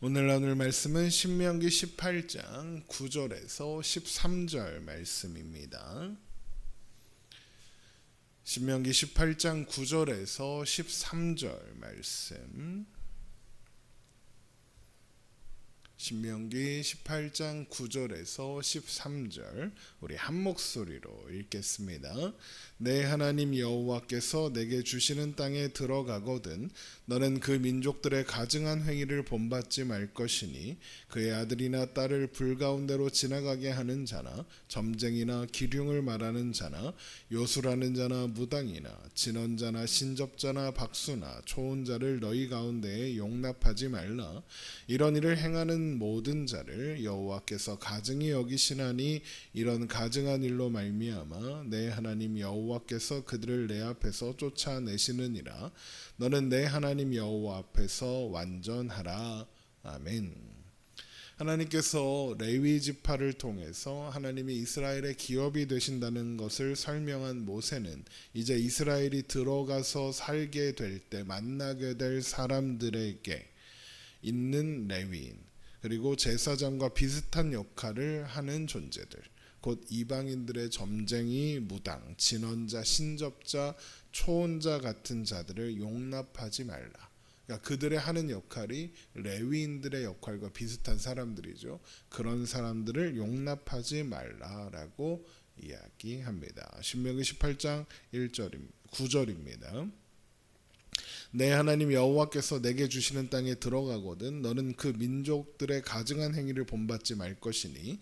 오늘 나눌 말씀은 신명기 18장 9절에서 13절 말씀입니다. 신명기 18장 9절에서 13절 말씀. 신명기 18장 9절에서 13절 우리 한 목소리로 읽겠습니다. 내 하나님 여호와께서 내게 주시는 땅에 들어가거든 너는 그 민족들의 가증한 행위를 본받지 말 것이니 그의 아들이나 딸을 불 가운데로 지나가게 하는 자나 점쟁이나 기륭을 말하는 자나 요술하는 자나 무당이나 진언자나 신접자나 박수나 초혼자를 너희 가운데에 용납하지 말라. 이런 일을 행하는 모든 자를 여호와께서 가증히 여기시나니 이런 가증한 일로 말미암아 내 하나님 여호와께서 그들을 내 앞에서 쫓아내시느니라. 너는 내 하나님 여호와 앞에서 완전하라. 아멘. 하나님께서 레위 지파를 통해서 하나님이 이스라엘의 기업이 되신다는 것을 설명한 모세는 이제 이스라엘이 들어가서 살게 될 때 만나게 될 사람들에게 있는 레위인 그리고 제사장과 비슷한 역할을 하는 존재들, 곧 이방인들의 점쟁이, 무당, 진언자, 신접자, 초혼자 같은 자들을 용납하지 말라. 그러니까 그들의 하는 역할이 레위인들의 역할과 비슷한 사람들이죠. 그런 사람들을 용납하지 말라라고 이야기합니다. 신명기 18장 9절입니다. 내 하나님 여호와께서 내게 주시는 땅에 들어가거든 너는 그 민족들의 가증한 행위를 본받지 말 것이니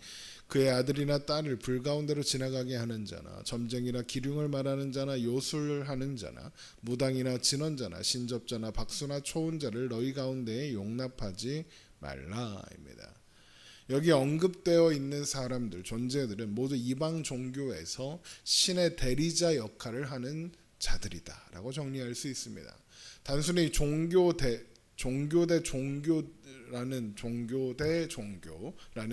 그의 아들이나 딸을 불 가운데로 지나가게 하는 자나 점쟁이나 기륭을 말하는 자나 요술하는 자나 무당이나 진언자나 신접자나 박수나 초혼자를 너희 가운데에 용납하지 말라입니다. 여기 언급되어 있는 사람들, 존재들은 모두 이방 종교에서 신의 대리자 역할을 하는 자들이다라고 정리할 수 있습니다. 단순히 종교 대 종교라는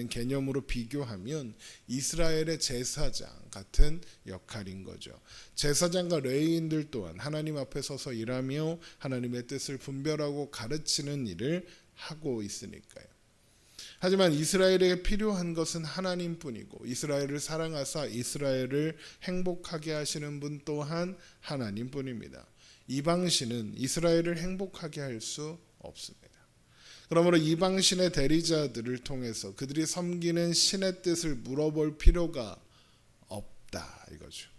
개념으로 비교하면 이스라엘의 제사장 같은 역할인 거죠. 제사장과 레위인들 또한 하나님 앞에 서서 일하며 하나님의 뜻을 분별하고 가르치는 일을 하고 있으니까요. 하지만 이스라엘에게 필요한 것은 하나님뿐이고 이스라엘을 사랑하사 이스라엘을 행복하게 하시는 분 또한 하나님뿐입니다. 이방신은 이스라엘을 행복하게 할 수 없습니다. 그러므로 이방신의 대리자들을 통해서 그들이 섬기는 신의 뜻을 물어볼 필요가 없다 이거죠.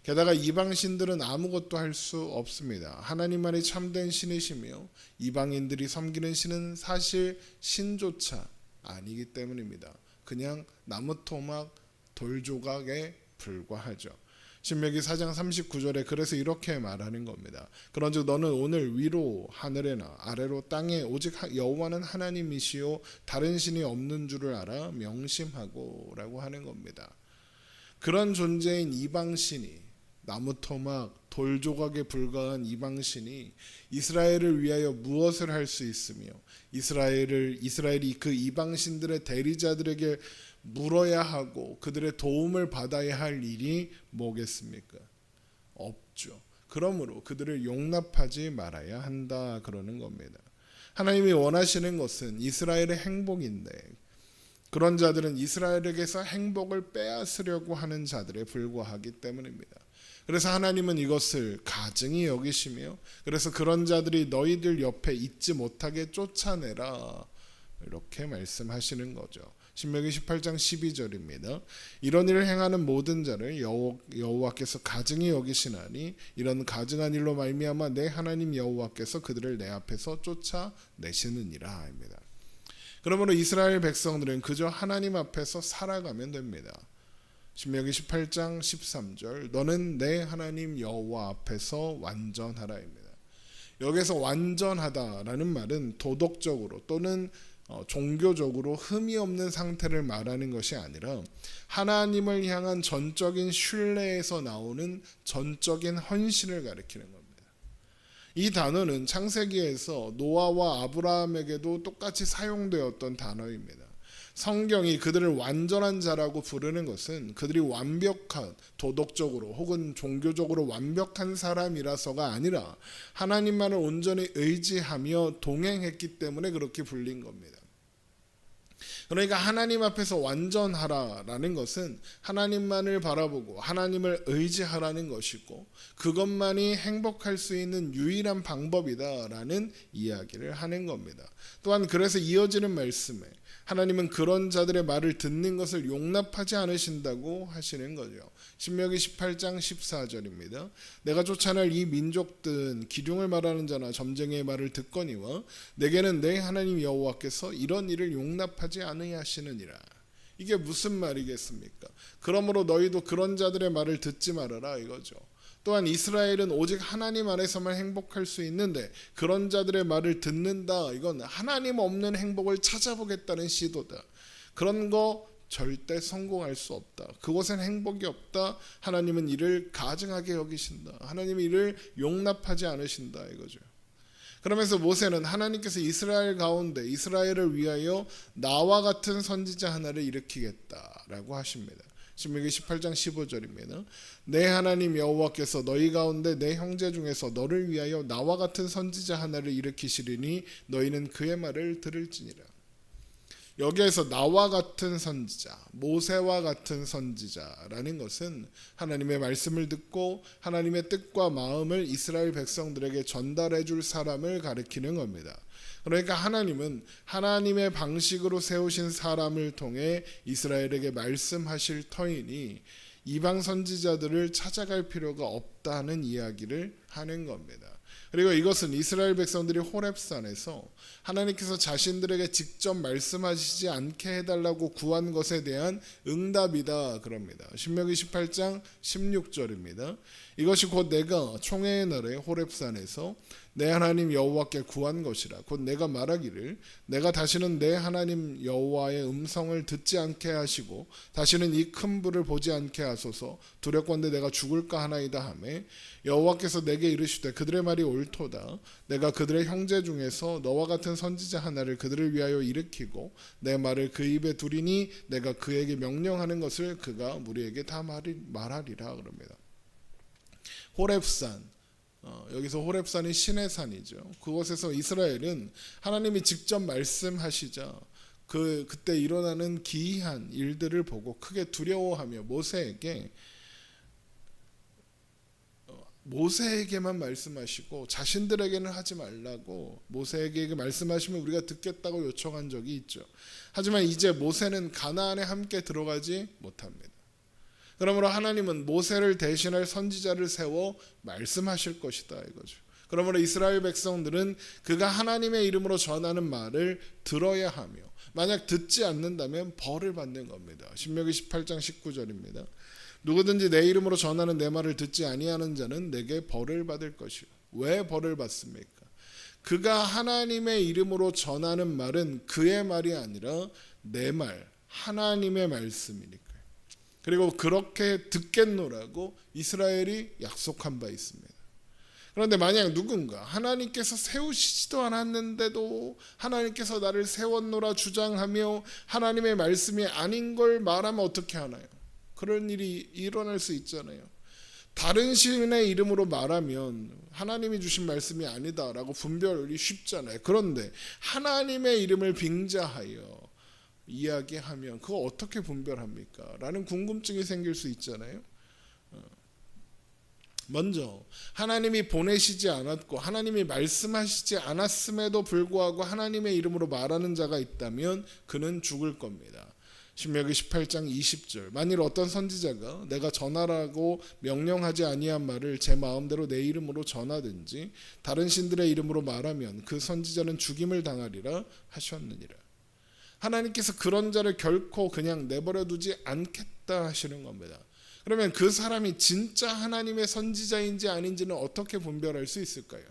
게다가 이방신들은 아무것도 할 수 없습니다. 하나님만이 참된 신이시며 이방인들이 섬기는 신은 사실 신조차 아니기 때문입니다. 그냥 나무 토막 돌조각에 불과하죠. 신명기 4장 39절에 그래서 이렇게 말하는 겁니다. 그런즉 너는 오늘 위로 하늘에나 아래로 땅에 오직 여호와는 하나님이시요 다른 신이 없는 줄을 알아 명심하고 라고 하는 겁니다. 그런 존재인 이방신이 나무토막 돌조각에 불과한 이방신이 이스라엘을 위하여 무엇을 할 수 있으며 이스라엘이 그 이방신들의 대리자들에게 물어야 하고 그들의 도움을 받아야 할 일이 뭐겠습니까? 없죠. 그러므로 그들을 용납하지 말아야 한다 그러는 겁니다. 하나님이 원하시는 것은 이스라엘의 행복인데 그런 자들은 이스라엘에게서 행복을 빼앗으려고 하는 자들에 불과하기 때문입니다. 그래서 하나님은 이것을 가증히 여기시며 그래서 그런 자들이 너희들 옆에 있지 못하게 쫓아내라 이렇게 말씀하시는 거죠. 신명기 18장 12절입니다. 이런 일을 행하는 모든 자를 여호와께서 가증히 여기시나니 이런 가증한 일로 말미암아 내 하나님 여호와께서 그들을 내 앞에서 쫓아내시느니라 입니다. 그러므로 이스라엘 백성들은 그저 하나님 앞에서 살아가면 됩니다. 신명기 18장 13절 너는 내 하나님 여호와 앞에서 완전하라입니다. 여기서 완전하다라는 말은 도덕적으로 또는 종교적으로 흠이 없는 상태를 말하는 것이 아니라 하나님을 향한 전적인 신뢰에서 나오는 전적인 헌신을 가리키는 겁니다. 이 단어는 창세기에서 노아와 아브라함에게도 똑같이 사용되었던 단어입니다. 성경이 그들을 완전한 자라고 부르는 것은 그들이 완벽한 도덕적으로 혹은 종교적으로 완벽한 사람이라서가 아니라 하나님만을 온전히 의지하며 동행했기 때문에 그렇게 불린 겁니다. 그러니까 하나님 앞에서 완전하라라는 것은 하나님만을 바라보고 하나님을 의지하라는 것이고 그것만이 행복할 수 있는 유일한 방법이다라는 이야기를 하는 겁니다. 또한 그래서 이어지는 말씀에 하나님은 그런 자들의 말을 듣는 것을 용납하지 않으신다고 하시는 거죠. 신명기 18장 14절입니다. 내가 쫓아낼 이 민족들은 기둥을 말하는 자나 점쟁이의 말을 듣거니와 내게는 내 하나님 여호와께서 이런 일을 용납하지 않으시느니라. 이게 무슨 말이겠습니까? 그러므로 너희도 그런 자들의 말을 듣지 말아라 이거죠. 또한 이스라엘은 오직 하나님 안에서만 행복할 수 있는데 그런 자들의 말을 듣는다. 이건 하나님 없는 행복을 찾아보겠다는 시도다. 그런 거 절대 성공할 수 없다. 그곳엔 행복이 없다. 하나님은 이를 가증하게 여기신다. 하나님은 이를 용납하지 않으신다 이거죠. 그러면서 모세는 하나님께서 이스라엘 가운데 이스라엘을 위하여 나와 같은 선지자 하나를 일으키겠다라고 하십니다. 신명기 18장 15절입니다. 내 하나님 여호와께서 너희 가운데 내 형제 중에서 너를 위하여 나와 같은 선지자 하나를 일으키시리니 너희는 그의 말을 들을지니라. 여기에서 나와 같은 선지자, 모세와 같은 선지자라는 것은 하나님의 말씀을 듣고 하나님의 뜻과 마음을 이스라엘 백성들에게 전달해 줄 사람을 가리키는 겁니다. 그러니까 하나님은 하나님의 방식으로 세우신 사람을 통해 이스라엘에게 말씀하실 터이니 이방 선지자들을 찾아갈 필요가 없다는 이야기를 하는 겁니다. 그리고 이것은 이스라엘 백성들이 호렙산에서 하나님께서 자신들에게 직접 말씀하시지 않게 해달라고 구한 것에 대한 응답이다 그럽니다. 신명기 18장 16절입니다. 이것이 곧 내가 총회의 날에 호렙산에서 내 하나님 여호와께 구한 것이라. 곧 내가 말하기를 내가 다시는 내 하나님 여호와의 음성을 듣지 않게 하시고 다시는 이 큰 불을 보지 않게 하소서. 두렵건대 내가 죽을까 하나이다 하매 여호와께서 내게 이르시되 그들의 말이 옳도다. 내가 그들의 형제 중에서 너와 같은 선지자 하나를 그들을 위하여 일으키고 내 말을 그 입에 두리니 내가 그에게 명령하는 것을 그가 무리에게 다 말하리라 그럽니다. 호렙산, 여기서 호렙산이 신의 산이죠. 그곳에서 이스라엘은 하나님이 직접 말씀하시자 그때 일어나는 기이한 일들을 보고 크게 두려워하며 모세에게만 말씀하시고 자신들에게는 하지 말라고 모세에게 말씀하시면 우리가 듣겠다고 요청한 적이 있죠. 하지만 이제 모세는 가나안에 함께 들어가지 못합니다. 그러므로 하나님은 모세를 대신할 선지자를 세워 말씀하실 것이다 이거죠. 그러므로 이스라엘 백성들은 그가 하나님의 이름으로 전하는 말을 들어야 하며 만약 듣지 않는다면 벌을 받는 겁니다. 신명기 18장 19절입니다. 누구든지 내 이름으로 전하는 내 말을 듣지 아니하는 자는 내게 벌을 받을 것이요. 왜 벌을 받습니까? 그가 하나님의 이름으로 전하는 말은 그의 말이 아니라 내 말, 하나님의 말씀이니까. 그리고 그렇게 듣겠노라고 이스라엘이 약속한 바 있습니다. 그런데 만약 누군가 하나님께서 세우시지도 않았는데도 하나님께서 나를 세웠노라 주장하며 하나님의 말씀이 아닌 걸 말하면 어떻게 하나요? 그런 일이 일어날 수 있잖아요. 다른 신의 이름으로 말하면 하나님이 주신 말씀이 아니다라고 분별이 쉽잖아요. 그런데 하나님의 이름을 빙자하여 이야기하면 그거 어떻게 분별합니까? 라는 궁금증이 생길 수 있잖아요. 먼저 하나님이 보내시지 않았고 하나님이 말씀하시지 않았음에도 불구하고 하나님의 이름으로 말하는 자가 있다면 그는 죽을 겁니다. 신명기 18장 20절 만일 어떤 선지자가 내가 전하라고 명령하지 아니한 말을 제 마음대로 내 이름으로 전하든지 다른 신들의 이름으로 말하면 그 선지자는 죽임을 당하리라 하셨느니라. 하나님께서 그런 자를 결코 그냥 내버려 두지 않겠다 하시는 겁니다. 그러면 그 사람이 진짜 하나님의 선지자인지 아닌지는 어떻게 분별할 수 있을까요?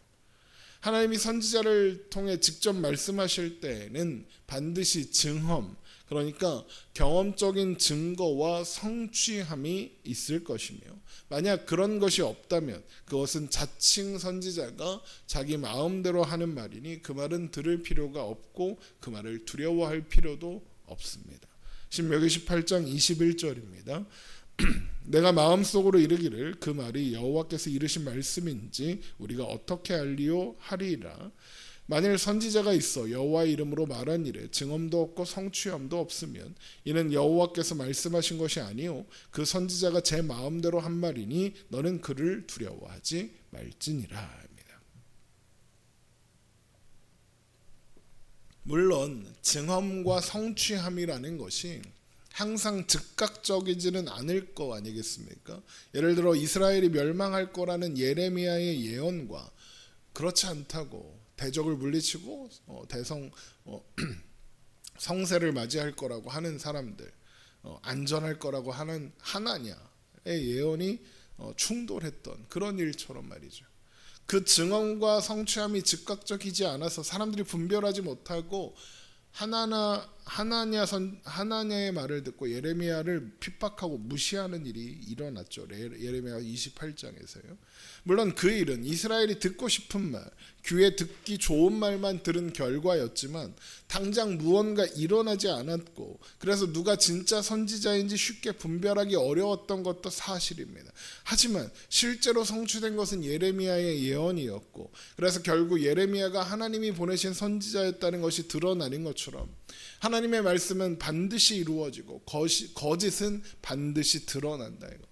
하나님이 선지자를 통해 직접 말씀하실 때는 반드시 증험, 그러니까 경험적인 증거와 성취함이 있을 것이며 만약 그런 것이 없다면 그것은 자칭 선지자가 자기 마음대로 하는 말이니 그 말은 들을 필요가 없고 그 말을 두려워할 필요도 없습니다. 신명기 18장 21절입니다. 내가 마음속으로 이르기를 그 말이 여호와께서 이르신 말씀인지 우리가 어떻게 알리요 하리라. 만일 선지자가 있어 여호와의 이름으로 말한 일에 증언도 없고 성취함도 없으면 이는 여호와께서 말씀하신 것이 아니요 그 선지자가 제 마음대로 한 말이니 너는 그를 두려워하지 말지니라 합니다. 물론 증언과 성취함이라는 것이 항상 즉각적이지는 않을 거 아니겠습니까? 예를 들어 이스라엘이 멸망할 거라는 예레미야의 예언과 그렇지 않다고 대적을 물리치고 성세를 맞이할 거라고 하는 사람들, 안전할 거라고 하는 하나냐의 예언이 충돌했던 그런 일처럼 말이죠. 그 증언과 성취함이 즉각적이지 않아서 사람들이 분별하지 못하고 하나냐의 말을 듣고 예레미야를 핍박하고 무시하는 일이 일어났죠. 예레미야 28장에서요. 물론 그 일은 이스라엘이 듣고 싶은 말, 귀에 듣기 좋은 말만 들은 결과였지만 당장 무언가 일어나지 않았고 그래서 누가 진짜 선지자인지 쉽게 분별하기 어려웠던 것도 사실입니다. 하지만 실제로 성취된 것은 예레미야의 예언이었고 그래서 결국 예레미야가 하나님이 보내신 선지자였다는 것이 드러나는 것처럼 하나님의 말씀은 반드시 이루어지고 거짓은 반드시 드러난다 이겁니다.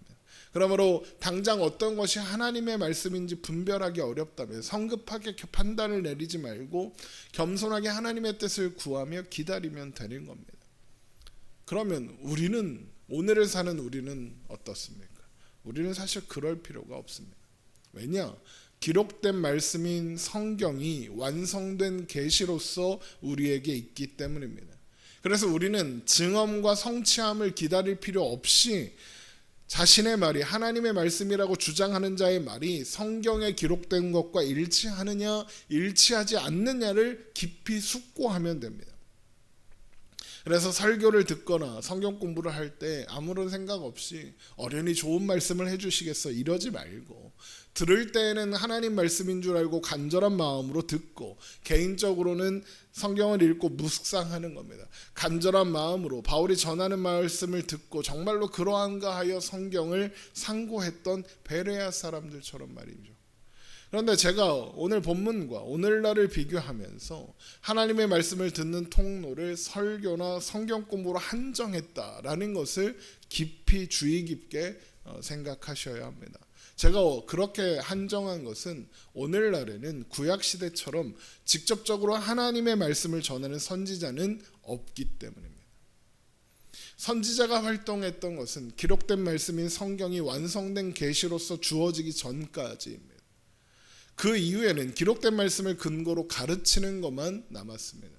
그러므로 당장 어떤 것이 하나님의 말씀인지 분별하기 어렵다면 성급하게 판단을 내리지 말고 겸손하게 하나님의 뜻을 구하며 기다리면 되는 겁니다. 그러면 오늘을 사는 우리는 어떻습니까? 우리는 사실 그럴 필요가 없습니다. 왜냐? 기록된 말씀인 성경이 완성된 계시로서 우리에게 있기 때문입니다. 그래서 우리는 증언과 성취함을 기다릴 필요 없이 자신의 말이 하나님의 말씀이라고 주장하는 자의 말이 성경에 기록된 것과 일치하느냐 일치하지 않느냐를 깊이 숙고하면 됩니다. 그래서 설교를 듣거나 성경 공부를 할 때 아무런 생각 없이 어련히 좋은 말씀을 해주시겠어 이러지 말고 들을 때에는 하나님 말씀인 줄 알고 간절한 마음으로 듣고 개인적으로는 성경을 읽고 묵상하는 겁니다. 간절한 마음으로 바울이 전하는 말씀을 듣고 정말로 그러한가 하여 성경을 상고했던 베레아 사람들처럼 말이죠. 그런데 제가 오늘 본문과 오늘날을 비교하면서 하나님의 말씀을 듣는 통로를 설교나 성경 공부로 한정했다라는 것을 깊이 주의 깊게 생각하셔야 합니다. 제가 그렇게 한정한 것은 오늘날에는 구약시대처럼 직접적으로 하나님의 말씀을 전하는 선지자는 없기 때문입니다. 선지자가 활동했던 것은 기록된 말씀인 성경이 완성된 계시로서 주어지기 전까지입니다. 그 이후에는 기록된 말씀을 근거로 가르치는 것만 남았습니다.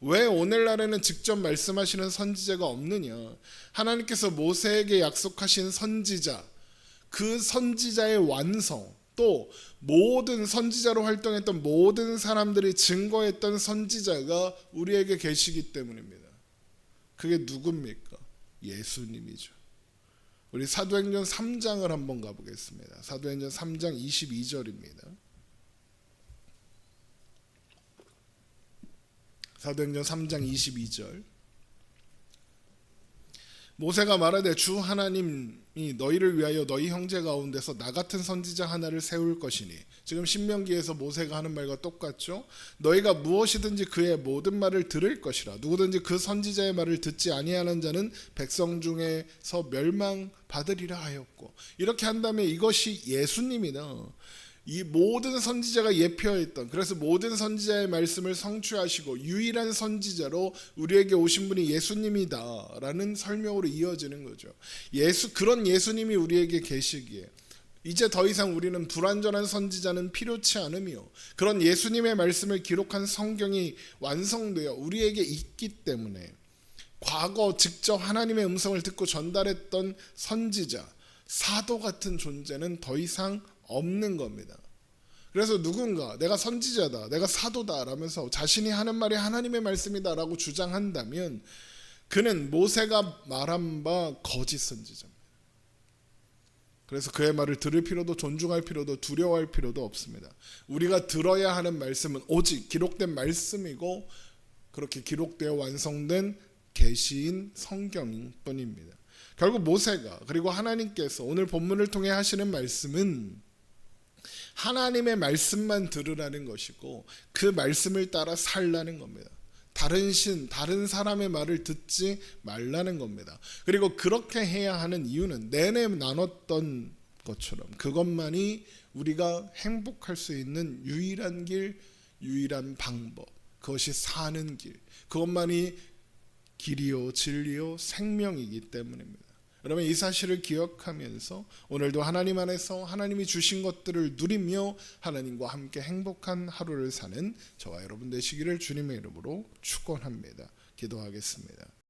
왜 오늘날에는 직접 말씀하시는 선지자가 없느냐? 하나님께서 모세에게 약속하신 선지자, 그 선지자의 완성, 또 모든 선지자로 활동했던 모든 사람들이 증거했던 선지자가 우리에게 계시기 때문입니다. 그게 누굽니까? 예수님이죠. 우리 사도행전 3장을 한번 가보겠습니다. 사도행전 3장 22절입니다. 사도행전 3장 22절. 모세가 말하되 주 하나님이 너희를 위하여 너희 형제 가운데서 나 같은 선지자 하나를 세울 것이니, 지금 신명기에서 모세가 하는 말과 똑같죠. 너희가 무엇이든지 그의 모든 말을 들을 것이라. 누구든지 그 선지자의 말을 듣지 아니하는 자는 백성 중에서 멸망받으리라 하였고, 이렇게 한다면 이것이 예수님이다. 이 모든 선지자가 예표했던, 그래서 모든 선지자의 말씀을 성취하시고 유일한 선지자로 우리에게 오신 분이 예수님이다 라는 설명으로 이어지는 거죠. 그런 예수님이 우리에게 계시기에 이제 더 이상 우리는 불완전한 선지자는 필요치 않으며, 그런 예수님의 말씀을 기록한 성경이 완성되어 우리에게 있기 때문에 과거 직접 하나님의 음성을 듣고 전달했던 선지자, 사도 같은 존재는 더 이상 없는 겁니다. 그래서 누군가 내가 선지자다, 내가 사도다 라면서 자신이 하는 말이 하나님의 말씀이다 라고 주장한다면 그는 모세가 말한 바 거짓 선지자입니다. 그래서 그의 말을 들을 필요도, 존중할 필요도, 두려워할 필요도 없습니다. 우리가 들어야 하는 말씀은 오직 기록된 말씀이고, 그렇게 기록되어 완성된 계시인 성경인 뿐입니다. 결국 모세가, 그리고 하나님께서 오늘 본문을 통해 하시는 말씀은 하나님의 말씀만 들으라는 것이고 그 말씀을 따라 살라는 겁니다. 다른 신, 다른 사람의 말을 듣지 말라는 겁니다. 그리고 그렇게 해야 하는 이유는 내내 나눴던 것처럼 그것만이 우리가 행복할 수 있는 유일한 길, 유일한 방법, 그것이 사는 길, 그것만이 길이요 진리요 생명이기 때문입니다. 여러분 이 사실을 기억하면서 오늘도 하나님 안에서 하나님이 주신 것들을 누리며 하나님과 함께 행복한 하루를 사는 저와 여러분 되시기를 주님의 이름으로 축원합니다. 기도하겠습니다.